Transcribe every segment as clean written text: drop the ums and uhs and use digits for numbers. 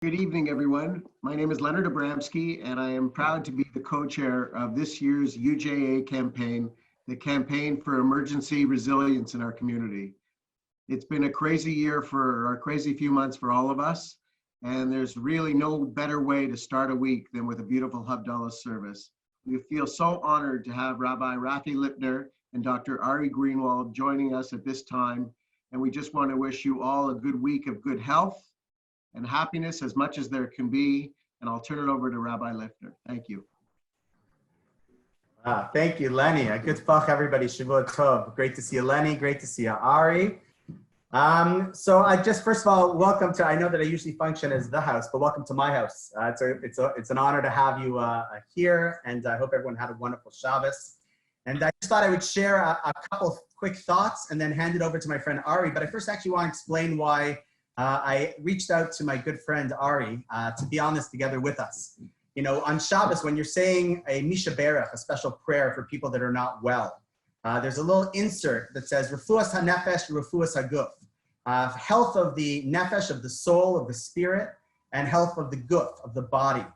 Good evening, everyone. My name is Leonard Abramsky, and I am proud to be the co-chair of this year's UJA campaign, the Campaign for Emergency Resilience in our community. It's been a crazy year or a crazy few months for all of us, and there's really no better way to start a week than with a beautiful Havdalah service. We feel so honored to have Rabbi Rafi Lipner and Dr. Ari Greenwald joining us at this time, and we just want to wish you all a good week of good health and happiness as much as there can be. And I'll turn it over to Rabbi Lipner. Thank you. Thank you, Lenny. Good talk, everybody. Shavua Tov. Great to see you, Lenny. Great to see you, Ari. So I just, first of all, welcome to, I know that I usually function as the house, but welcome to my house. It's an honor to have you here, and I hope everyone had a wonderful Shabbos. And I just thought I would share a couple of quick thoughts and then hand it over to my friend Ari. But I first actually want to explain why I reached out to my good friend Ari to be on this together with us. You know, on Shabbos, when you're saying a Misha Berach, a special prayer for people that are not well, there's a little insert that says, Refuas HaNefesh, Refuas HaGuf, health of the nefesh, of the soul, of the spirit, and health of the guf, of the body.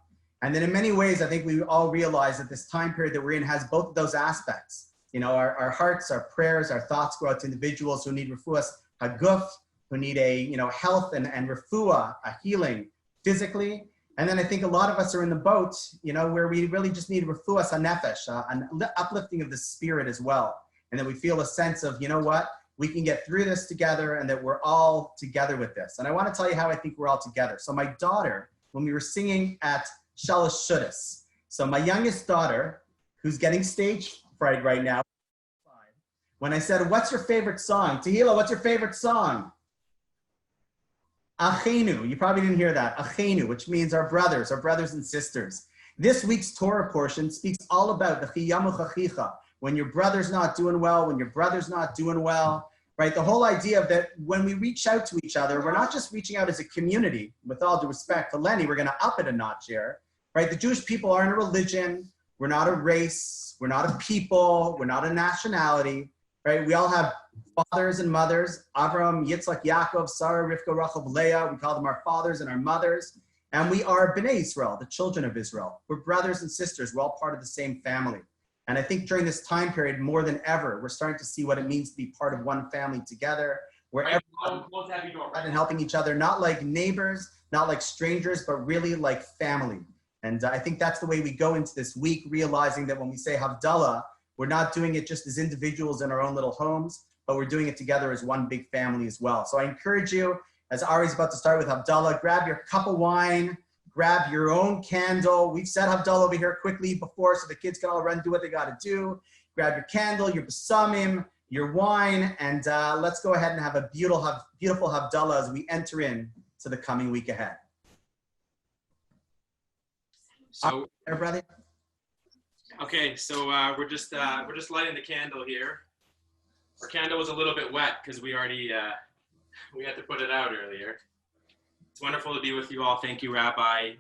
And then in many ways, I think we all realize that this time period that we're in has both of those aspects. You know, our hearts, our prayers, our thoughts go out to individuals who need Refuas HaGuf, who need a health and refuah, a healing physically. And then I think a lot of us are in the boat, you know, where we really just need refuah hanefesh, an uplifting of the spirit as well. And that we feel a sense of, you know what, we can get through this together and that we're all together with this. And I want to tell you how I think we're all together. So my daughter, when we were singing at Shalosh Shudas, so my youngest daughter, who's getting stage fright right now, when I said, what's your favorite song? Tehillah, what's your favorite song? Achenu, you probably didn't hear that. Achenu, which means our brothers and sisters. This week's Torah portion speaks all about the chiyamuch achicha, when your brother's not doing well, when your brother's not doing well, right? The whole idea of that when we reach out to each other, we're not just reaching out as a community. With all due respect to Lenny, we're going to up it a notch here, right? The Jewish people aren't a religion. We're not a race. We're not a people. We're not a nationality, right? We all have fathers and mothers, Avram, Yitzchak, Yaakov, Sarah, Rivka, Rachel, Leah. We call them our fathers and our mothers. And we are Bnei Israel, the children of Israel. We're brothers and sisters. We're all part of the same family. And I think during this time period, more than ever, we're starting to see what it means to be part of one family together, where everyone and helping each other, not like neighbors, not like strangers, but really like family. And I think that's the way we go into this week, realizing that when we say Havdalah, we're not doing it just as individuals in our own little homes, but we're doing it together as one big family as well. So I encourage you, as Ari's about to start with Havdalah, grab your cup of wine, grab your own candle. We've said Havdalah over here quickly before so the kids can all run and do what they got to do. Grab your candle, your besamim, your wine, and let's go ahead and have a beautiful Havdalah as we enter in to the coming week ahead. So, everybody. Okay, so we're just lighting the candle here. Our candle was a little bit wet because we already we had to put it out earlier. It's wonderful to be with you all. Thank you, Rabbi.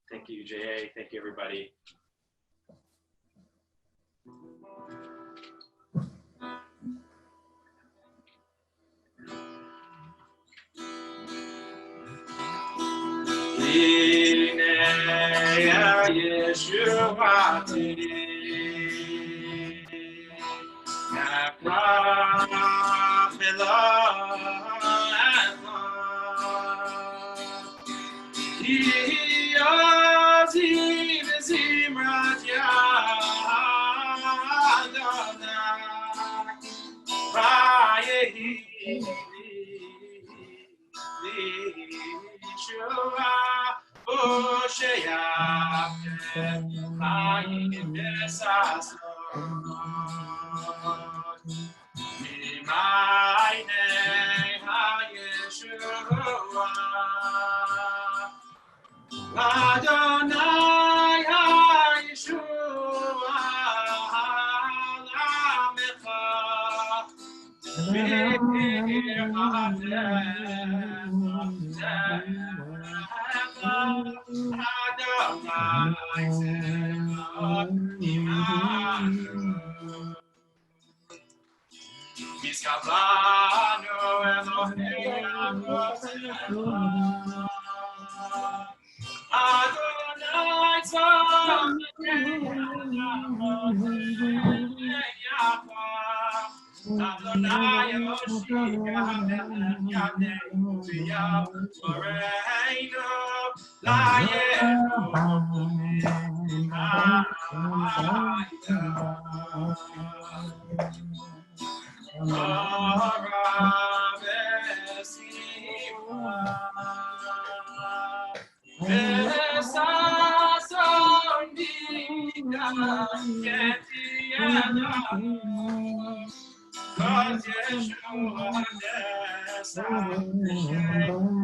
Thank you, UJA. Thank you, everybody. Adonai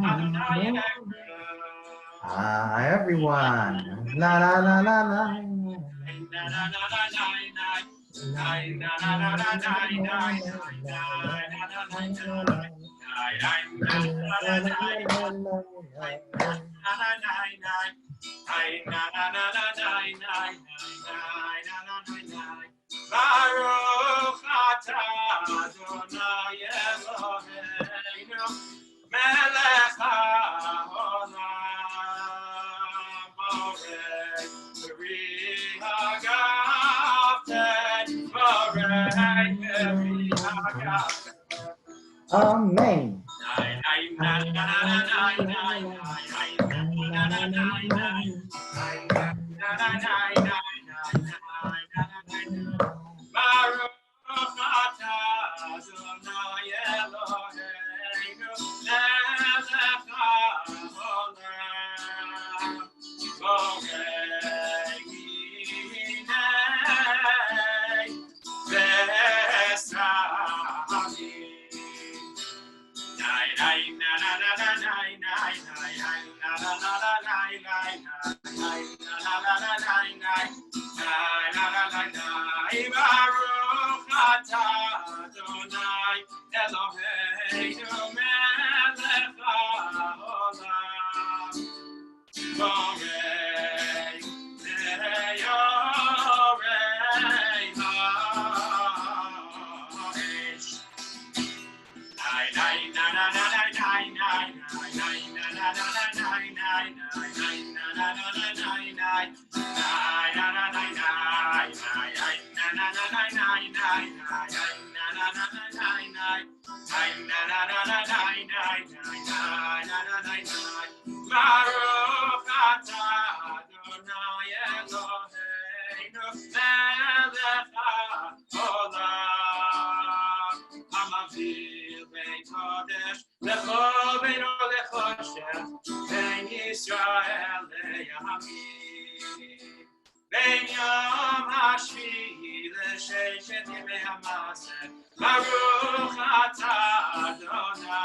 Adonai Hi everyone. La la la la la. Baruch atah Adonai Eloheinu melech haolam borei b'ri hagaften borei b'ri hagaften. Amen. Baruch atah Adonai Eloheinu melech haolam borei hinei v'samim. Baruch atah Adonai Eloheinu melech haolam borei neyorei ha'esh. Baruch atah Adonai Eloheinu melech haolam hamavil bein kodesh lecho beino lechoshen bein Yisrael leyamim bein yom hashvi'i l'sheshet yemei hamaseh. Baruch atah Adonai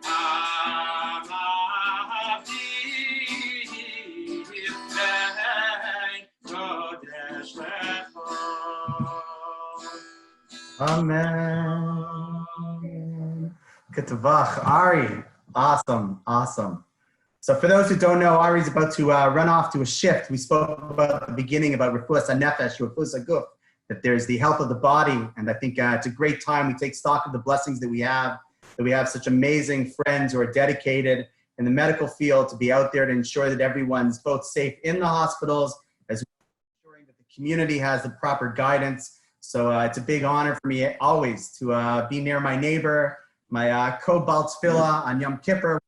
hamavil bein kodesh lecho. Amen. Ketavach, Ari. Awesome, awesome. So for those who don't know, Ari's about to run off to a shift. We spoke about at the beginning about refuas hanefesh, refuas haguf, that there's the health of the body. And I think it's a great time. We take stock of the blessings that we have such amazing friends who are dedicated in the medical field to be out there to ensure that everyone's both safe in the hospitals, as well as ensuring that the community has the proper guidance. So it's a big honor for me always to be near my neighbor, my co-Baal Tefillah on Yom Kippur.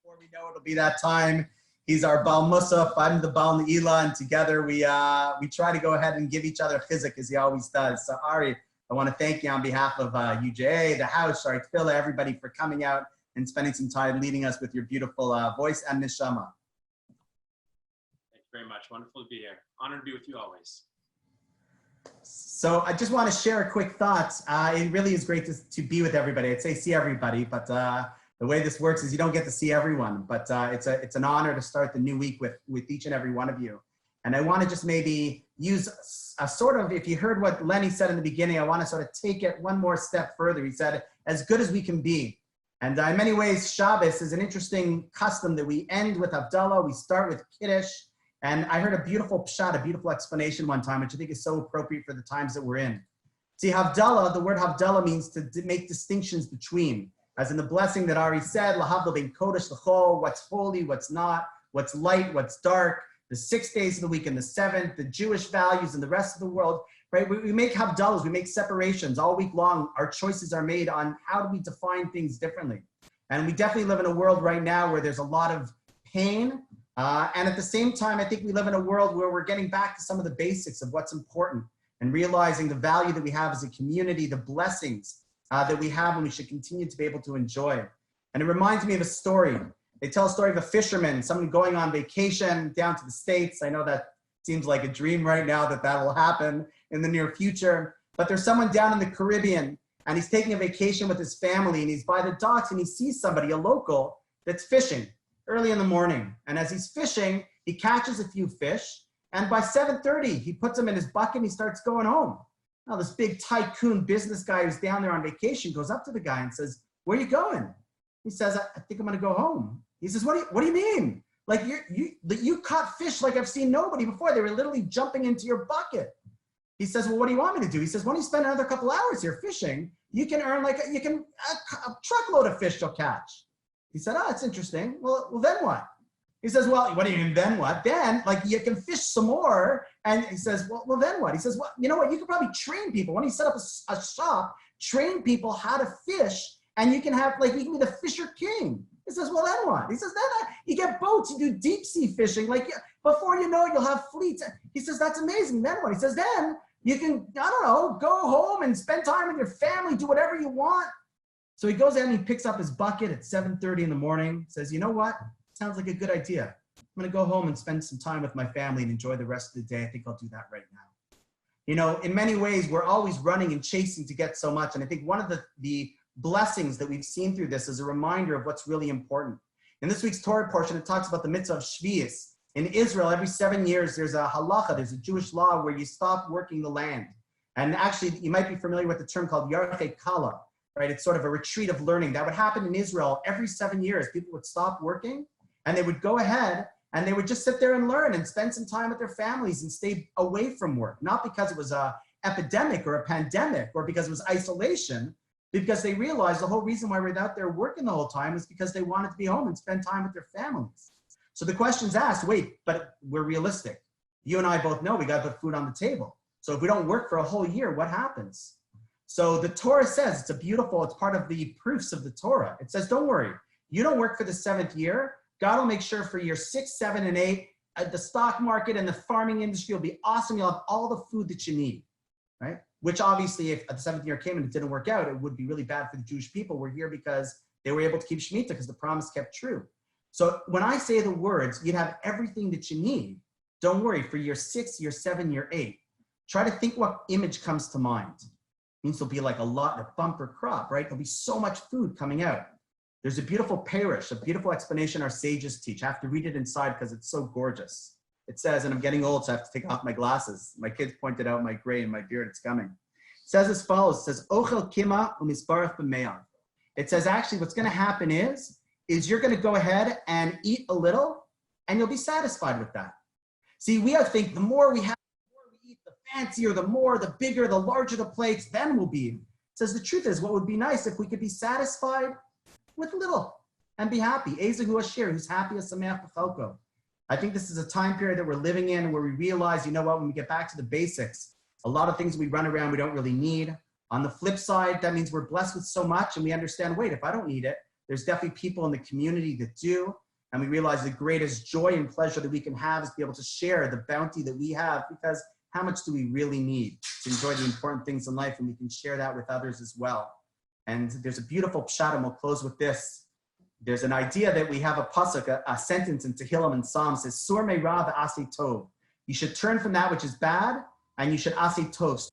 Before we know it'll be that time. He's our Baal Musaf, I'm the Baal Ne'ilah, and together we try to go ahead and give each other chizuk as he always does. So Ari, I want to thank you on behalf of UJA, The House, Shaarei Tefillah, everybody for coming out and spending some time leading us with your beautiful voice and neshama. Thank you very much. Wonderful to be here. Honored to be with you always. So I just want to share a quick thought. It really is great to be with everybody. I'd say see everybody, but the way this works is you don't get to see everyone. But it's an honor to start the new week with each and every one of you. And I want to just maybe use a sort of, if you heard what Lenny said in the beginning, I want to sort of take it one more step further. He said, as good as we can be. And in many ways, Shabbos is an interesting custom that we end with Havdalah. We start with Kiddush. And I heard a beautiful pshat, a beautiful explanation one time, which I think is so appropriate for the times that we're in. See, Havdalah, the word Havdalah means to make distinctions between. As in the blessing that Ari said, Lahavdalah ben kodesh l'chol, what's holy, what's not, what's light, what's dark, the 6 days of the week and the 7th, the Jewish values and the rest of the world, right? We make Havdalahs, we make separations all week long. Our choices are made on how do we define things differently. And we definitely live in a world right now where there's a lot of pain. And at the same time, I think we live in a world where we're getting back to some of the basics of what's important and realizing the value that we have as a community, the blessings that we have and we should continue to be able to enjoy. And it reminds me of a story. They tell a story of a fisherman, someone going on vacation down to the States. I know that seems like a dream right now that will happen in the near future. But there's someone down in the Caribbean and he's taking a vacation with his family and he's by the docks and he sees somebody, a local, that's fishing early in the morning. And as he's fishing, he catches a few fish. And by 7:30, he puts them in his bucket and he starts going home. Now this big tycoon business guy who's down there on vacation goes up to the guy and says, "Where are you going?" He says, I think I'm gonna go home. He says, what do you mean? Like you caught fish like I've seen nobody before. They were literally jumping into your bucket. He says, well, what do you want me to do? He says, why don't you spend another couple hours here fishing? You can earn a truckload of fish you'll catch. He said, oh, that's interesting. Well, then what? He says, well, what do you mean, then what? Then, like, you can fish some more. And he says, well, then what? He says, well, you know what? You could probably train people. When he set up a shop, train people how to fish, and you can have, like, you can be the fisher king. He says, well, then what? He says, then you get boats, you do deep sea fishing. Like, before you know it, you'll have fleets. He says, that's amazing. Then what? He says, then you can, I don't know, go home and spend time with your family, do whatever you want. So he goes out and he picks up his bucket at 7:30 in the morning, says, you know what? Sounds like a good idea. I'm going to go home and spend some time with my family and enjoy the rest of the day. I think I'll do that right now. You know, in many ways, we're always running and chasing to get so much. And I think one of the blessings that we've seen through this is a reminder of what's really important. In this week's Torah portion, it talks about the mitzvah of Shvius. In Israel, every 7 years, there's a halacha, there's a Jewish law where you stop working the land. And actually, you might be familiar with the term called Yarchei Kala, right? It's sort of a retreat of learning. That would happen in Israel every 7 years. People would stop working and they would go ahead and they would just sit there and learn and spend some time with their families and stay away from work. Not because it was an epidemic or a pandemic or because it was isolation, because they realized the whole reason why we're out there working the whole time is because they wanted to be home and spend time with their families. So the question's asked, wait, but we're realistic. You and I both know we got to put food on the table. So if we don't work for a whole year, what happens? So the Torah says, it's part of the proofs of the Torah. It says, don't worry, you don't work for the 7th year. God will make sure for year 6, 7, and 8, the stock market and the farming industry will be awesome. You'll have all the food that you need, right? Which obviously, if the 7th year came and it didn't work out, it would be really bad for the Jewish people. We're here because they were able to keep Shemitah because the promise kept true. So when I say the words, you'd have everything that you need. Don't worry, for year 6, year 7, year 8. Try to think what image comes to mind. It means there'll be like a bumper crop, right? There'll be so much food coming out. There's a beautiful parish, a beautiful explanation our sages teach. I have to read it inside because it's so gorgeous. It says, and I'm getting old, so I have to take off my glasses. My kids pointed out my gray and my beard, it's coming. It says as follows, it says, Ochel kima umisbarach b'me'av. It says, actually, what's gonna happen is you're gonna go ahead and eat a little, and you'll be satisfied with that. See, we have to think the more we have, the more we eat, the fancier, the bigger, the larger the plates, then we'll be. It says the truth is, what would be nice if we could be satisfied with little and be happy. Ezehu Asher, who's happy as Sameach B'chalko. I think this is a time period that we're living in where we realize, you know what, when we get back to the basics, a lot of things we run around we don't really need. On the flip side, that means we're blessed with so much and we understand, wait, if I don't need it, there's definitely people in the community that do. And we realize the greatest joy and pleasure that we can have is to be able to share the bounty that we have, because how much do we really need to enjoy the important things in life? And we can share that with others as well. And there's a beautiful pshat, and we'll close with this. There's an idea that we have a pasuk, a sentence in Tehillim and Psalms says, Sur me'ra v'aseh tov. You should turn from that which is bad, and you should aseh tov.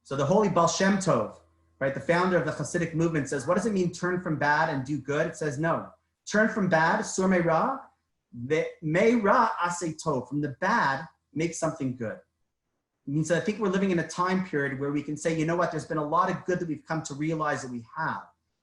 So the holy Baal Shem Tov, right, the founder of the Hasidic movement, says, what does it mean turn from bad and do good? It says, no. Turn from bad, sur me'ra, me'ra aseh tov. From the bad, make something good. It means that I think we're living in a time period where we can say, you know what, there's been a lot of good that we've come to realize that we have.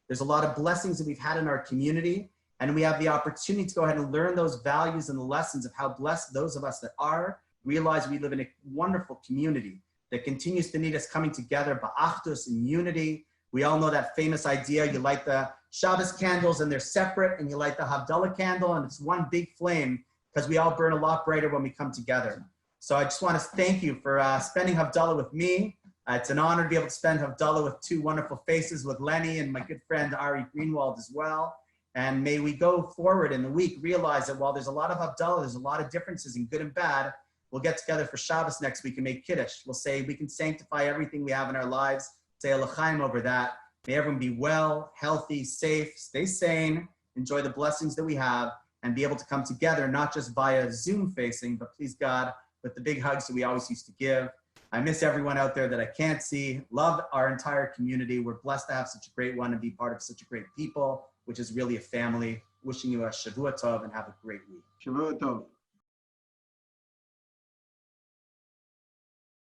There's a lot of blessings that we've had in our community, and we have the opportunity to go ahead and learn those values and the lessons of how blessed those of us that are, realize we live in a wonderful community that continues to need us coming together, ba'achdus, in unity, We all know that famous idea. You light the Shabbos candles and they're separate, and you light the Havdalah candle and it's one big flame, because we all burn a lot brighter when we come together. So I just want to thank you for spending Havdalah with me. It's an honor to be able to spend Havdalah with two wonderful faces, with Lenny and my good friend Ari Greenwald as well. And may we go forward in the week, realize that while there's a lot of Havdalah, there's a lot of differences in good and bad. We'll get together for Shabbos next week and make Kiddush. We'll say we can sanctify everything we have in our lives, say a l'chaim over that. May everyone be well, healthy, safe, stay sane, enjoy the blessings that we have, and be able to come together, not just via Zoom facing, but please God, with the big hugs that we always used to give. I miss everyone out there that I can't see. Love our entire community. We're blessed to have such a great one and be part of such a great people, which is really a family. Wishing you a Shavua Tov and have a great week. Shavua Tov.